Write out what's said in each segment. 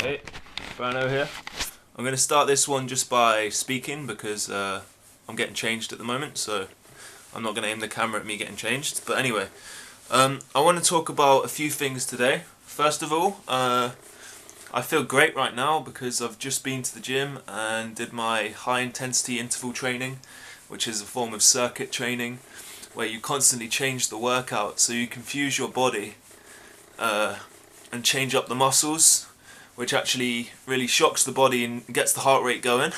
Hey, Brano here. I'm going to start this one just by speaking because I'm getting changed at the moment, so I'm not going to aim the camera at me getting changed. But anyway, I want to talk about a few things today. First of all, I feel great right now because I've just been to the gym and did my high intensity interval training, which is a form of circuit training where you constantly change the workout so you confuse your body and change up the muscles, which actually really shocks the body and gets the heart rate going.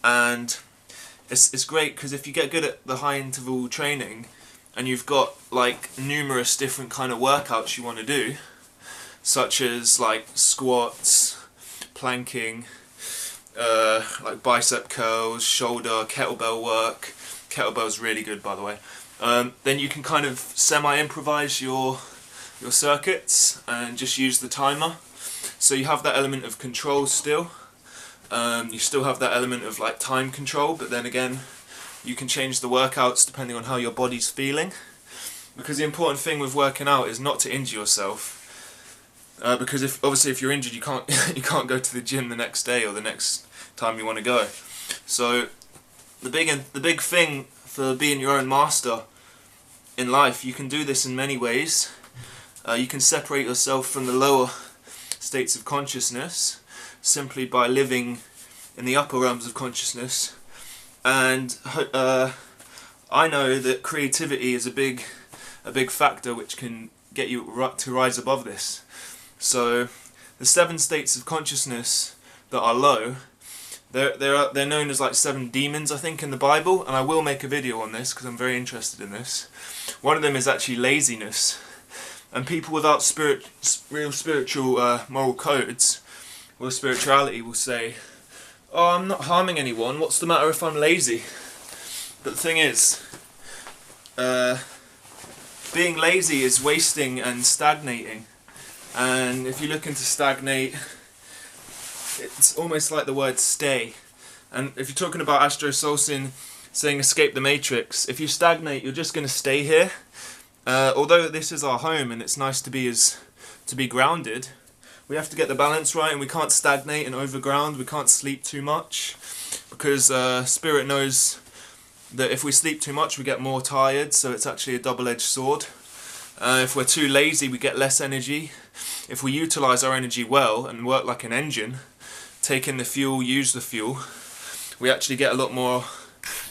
And it's great because if you get good at the high interval training and you've got like numerous different kind of workouts you want to do, such as like squats, planking, like bicep curls, shoulder, kettlebell work. Kettlebell's really good, by the way. Then you can kind of semi-improvise your circuits and just use the timer. So you have that element of control still. You still have that element of like time control, but then again, you can change the workouts depending on how your body's feeling. Because the important thing with working out is not to injure yourself. Because if you're injured, you can't go to the gym the next day or the next time you want to go. So the big thing for being your own master in life, you can do this in many ways. You can separate yourself from the lower states of consciousness simply by living in the upper realms of consciousness. And I know that creativity is a big factor which can get you to rise above this. So the 7 states of consciousness that are low, they're known as like 7 demons, I think, in the Bible, and I will make a video on this because I'm very interested in this. One of them is actually laziness, and people without real spiritual moral codes or spirituality will say, "Oh, I'm not harming anyone, what's the matter if I'm lazy?" But the thing is, being lazy is wasting and stagnating. And if you're looking to stagnate, it's almost like the word stay. And if you're talking about Astro Solsin saying escape the matrix, if you stagnate, you're just going to stay here. Although this is our home and it's nice to be grounded, we have to get the balance right, and we can't stagnate and overground. We can't sleep too much because Spirit knows that if we sleep too much we get more tired, so it's actually a double-edged sword. If we're too lazy we get less energy. If we utilise our energy well and work like an engine, take in the fuel, use the fuel, we actually get a lot more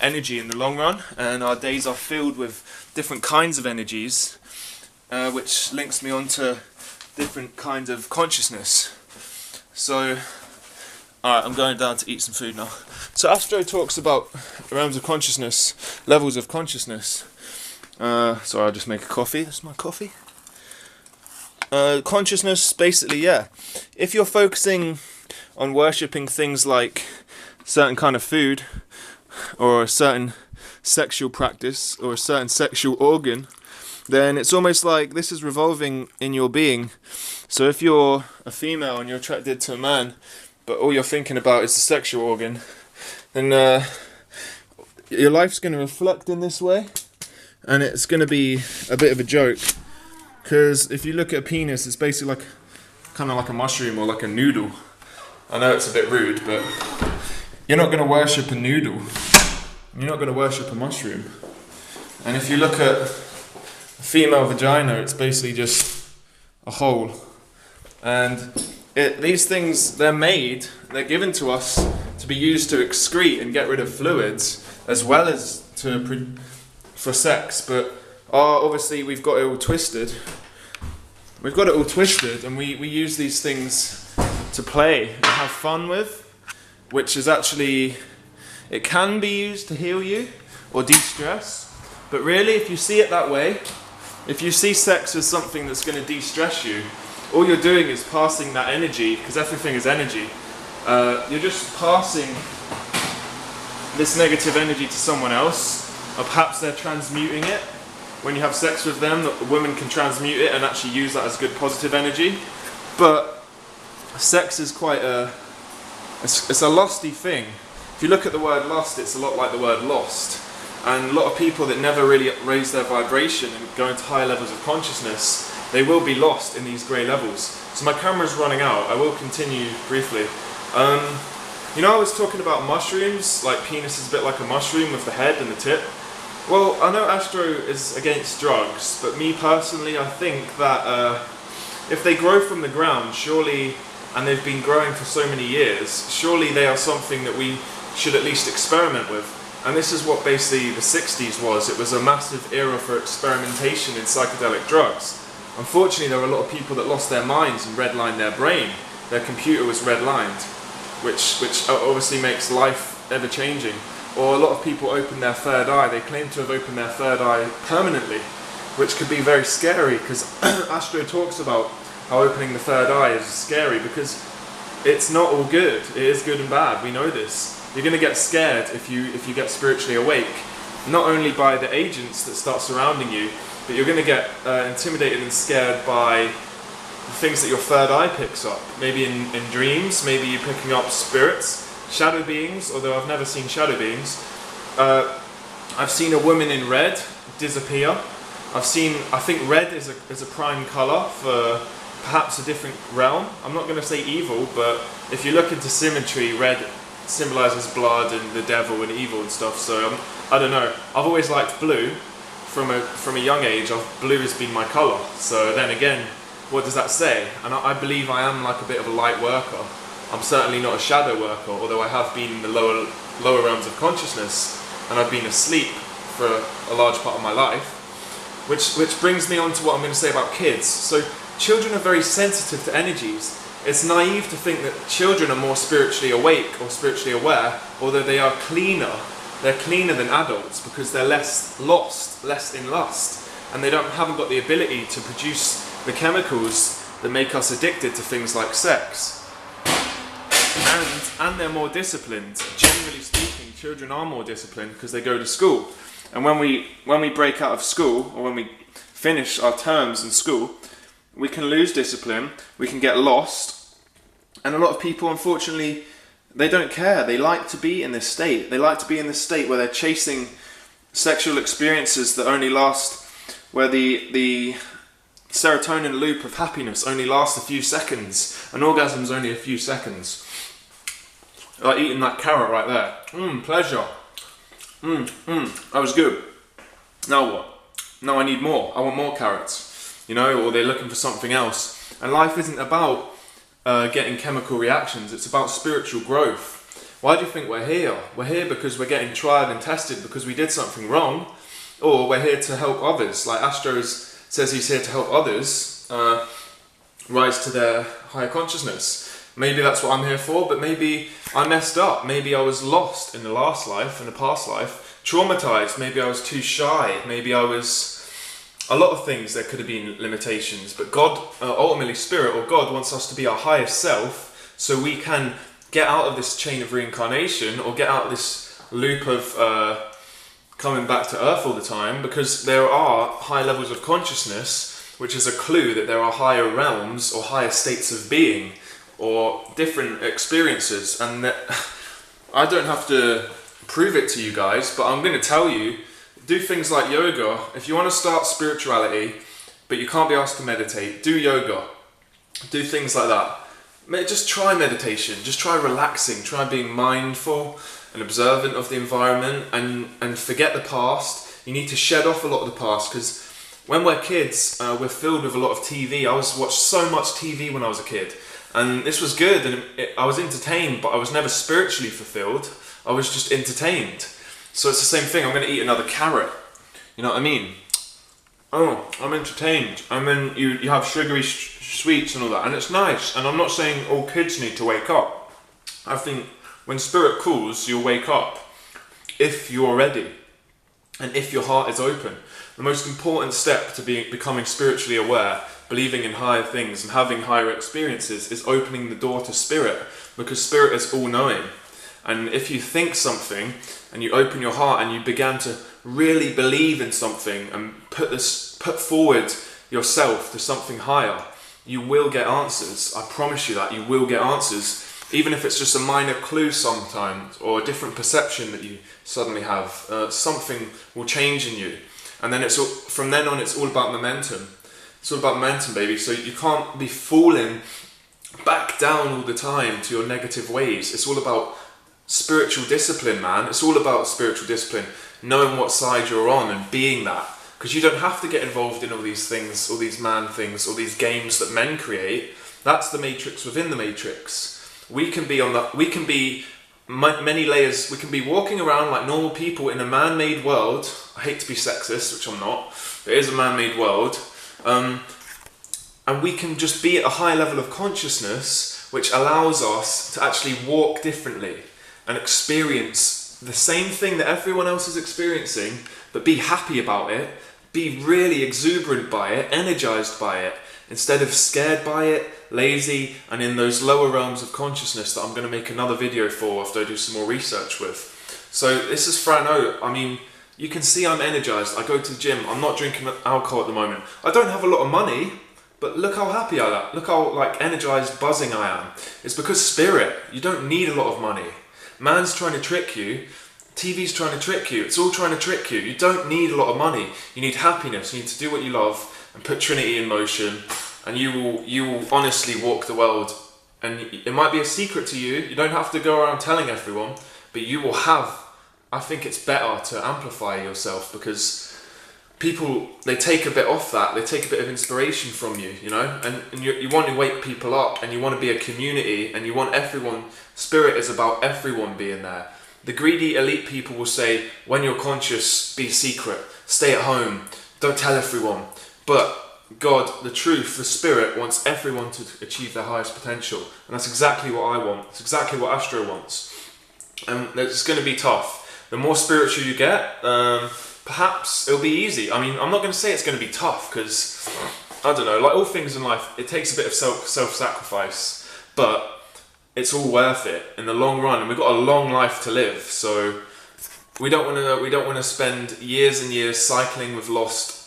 energy in the long run, and our days are filled with different kinds of energies, which links me on to different kinds of consciousness. So, alright, I'm going down to eat some food now. So Astro talks about realms of consciousness, levels of consciousness. Sorry, I'll just make a coffee. That's my coffee. Consciousness, basically, yeah. If you're focusing on worshipping things like certain kind of food, or a certain sexual practice, or a certain sexual organ, then it's almost like this is revolving in your being. So if you're a female and you're attracted to a man, but all you're thinking about is the sexual organ, then your life's going to reflect in this way, and it's going to be a bit of a joke. Because if you look at a penis, it's basically like kind of like a mushroom or like a noodle. I know it's a bit rude, but you're not going to worship a noodle. You're not going to worship a mushroom. And if you look at a female vagina, it's basically just a hole. And these things, they're given to us to be used to excrete and get rid of fluids, as well as for sex. But obviously we've got it all twisted. We've got it all twisted, and we use these things to play and have fun with, which is actually, it can be used to heal you or de-stress. But really, if you see it that way, if you see sex as something that's going to de-stress you, all you're doing is passing that energy, because everything is energy. You're just passing this negative energy to someone else, or perhaps they're transmuting it. When you have sex with them, the woman can transmute it and actually use that as good positive energy. But sex is quite it's a lusty thing. If you look at the word lust, it's a lot like the word lost. And a lot of people that never really raise their vibration and go into higher levels of consciousness, they will be lost in these grey levels. So my camera's running out. I will continue briefly. You know, I was talking about mushrooms, like penis is a bit like a mushroom with the head and the tip. Well, I know Astro is against drugs, but me personally, I think that if they grow from the ground, surely, and they've been growing for so many years, surely they are something that we should at least experiment with. And this is what basically the 60s was. It was a massive era for experimentation in psychedelic drugs. Unfortunately, there were a lot of people that lost their minds and redlined their brain. Their computer was redlined, which obviously makes life ever-changing. Or a lot of people open their third eye. They claim to have opened their third eye permanently, which could be very scary, because Astro talks about how opening the third eye is scary, because it's not all good. It is good and bad. We know this. You're going to get scared if you get spiritually awake, not only by the agents that start surrounding you, but you're going to get intimidated and scared by the things that your third eye picks up. Maybe in dreams, maybe you're picking up spirits, shadow beings, although I've never seen shadow beings. I've seen a woman in red disappear. I think red is a prime colour for perhaps a different realm. I'm not going to say evil, but if you look into symmetry, red symbolises blood and the devil and evil and stuff, so I don't know. I've always liked blue. From a young age, blue has been my colour. So then again, what does that say? And I believe I am like a bit of a light worker. I'm certainly not a shadow worker, although I have been in the lower realms of consciousness, and I've been asleep for a large part of my life. Which brings me on to what I'm going to say about kids. So children are very sensitive to energies. It's naive to think that children are more spiritually awake or spiritually aware, although they are cleaner. They're cleaner than adults because they're less lost, less in lust, and they haven't got the ability to produce the chemicals that make us addicted to things like sex. And they're more disciplined. Generally speaking, children are more disciplined because they go to school. And when we break out of school, or when we finish our terms in school, we can lose discipline, we can get lost, and a lot of people, unfortunately, they don't care. They like to be in this state. They like to be in this state where they're chasing sexual experiences that only last, where the serotonin loop of happiness only lasts a few seconds. An orgasm's only a few seconds. Like eating that carrot right there. Pleasure. That was good. Now what? Now I need more. I want more carrots. You know, or they're looking for something else. And life isn't about getting chemical reactions. It's about spiritual growth. Why do you think we're here? We're here because we're getting tried and tested because we did something wrong, or we're here to help others. Like Astro says he's here to help others rise to their higher consciousness. Maybe that's what I'm here for, but maybe I messed up. Maybe I was lost in the last life, in the past life, traumatized. Maybe I was too shy. Maybe I was... A lot of things, there could have been limitations, but God, ultimately Spirit or God, wants us to be our highest self, so we can get out of this chain of reincarnation, or get out of this loop of coming back to Earth all the time, because there are high levels of consciousness, which is a clue that there are higher realms or higher states of being, or different experiences, and that I don't have to prove it to you guys, but I'm going to tell you. Do things like yoga. If you want to start spirituality, but you can't be asked to meditate, do yoga. Do things like that. Just try meditation. Just try relaxing. Try being mindful and observant of the environment, and forget the past. You need to shed off a lot of the past, because when we're kids, we're filled with a lot of TV. I watched so much TV when I was a kid, and this was good, and I was entertained, but I was never spiritually fulfilled. I was just entertained. So it's the same thing. I'm going to eat another carrot. You know what I mean? Oh, I'm entertained. You have sugary sweets and all that, and it's nice. And I'm not saying all kids need to wake up. I think when spirit calls, you'll wake up if you're ready and if your heart is open. The most important step to becoming spiritually aware, believing in higher things and having higher experiences, is opening the door to spirit, because spirit is all-knowing. And if you think something and you open your heart and you began to really believe in something and put forward yourself to something higher, you will get answers. I promise you that. You will get answers, even if it's just a minor clue sometimes, or a different perception that you suddenly have. Something will change in you, and then from then on it's all about momentum. It's all about momentum, baby. So you can't be falling back down all the time to your negative ways. It's all about spiritual discipline, man. It's all about spiritual discipline, knowing what side you're on and being that. Because you don't have to get involved in all these things, all these man things, all these games that men create. That's the matrix within the matrix. We can be many layers. We can be walking around like normal people in a man-made world. I hate to be sexist, which I'm not. It is a man-made world. And we can just be at a high level of consciousness, which allows us to actually walk differently and experience the same thing that everyone else is experiencing, but be happy about it, be really exuberant by it, energized by it, instead of scared by it, lazy, and in those lower realms of consciousness that I'm going to make another video for after I do some more research with. So this is Frano. I mean, you can see I'm energized. I go to the gym. I'm not drinking alcohol at the moment. I don't have a lot of money, but look how happy I am. Look how like energized, buzzing I am. It's because spirit. You don't need a lot of money. Man's trying to trick you. TV's trying to trick you. It's all trying to trick you. You don't need a lot of money. You need happiness. You need to do what you love and put Trinity in motion, and you will honestly walk the world. And it might be a secret to you. You don't have to go around telling everyone, but you will have. I think it's better to amplify yourself, because people, they take a bit off that. They take a bit of inspiration from you, you know. And you want to wake people up, and you want to be a community, and you want everyone. Spirit is about everyone being there. The greedy elite people will say, when you're conscious, be secret, stay at home, don't tell everyone. But God, the truth, the spirit wants everyone to achieve their highest potential. And that's exactly what I want. It's exactly what Astro wants. And it's going to be tough. The more spiritual you get, perhaps it'll be easy. I mean, I'm not going to say it's going to be tough, because, I don't know, like all things in life, it takes a bit of self-sacrifice. But it's all worth it in the long run, and we've got a long life to live. So we don't want to spend years and years cycling with Lust,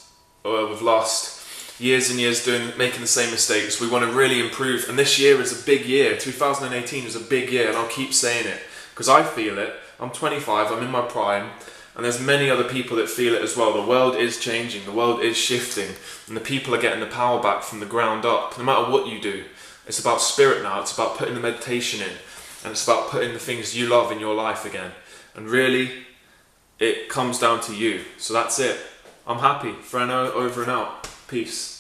years and years making the same mistakes. We want to really improve, and this year is a big year. 2018 is a big year, and I'll keep saying it because I feel it. I'm 25, I'm in my prime, and there's many other people that feel it as well. The world is changing, the world is shifting, and the people are getting the power back from the ground up, no matter what you do. It's about spirit now, it's about putting the meditation in, and it's about putting the things you love in your life again. And really, it comes down to you. So that's it. I'm happy. Frano, over and out. Peace.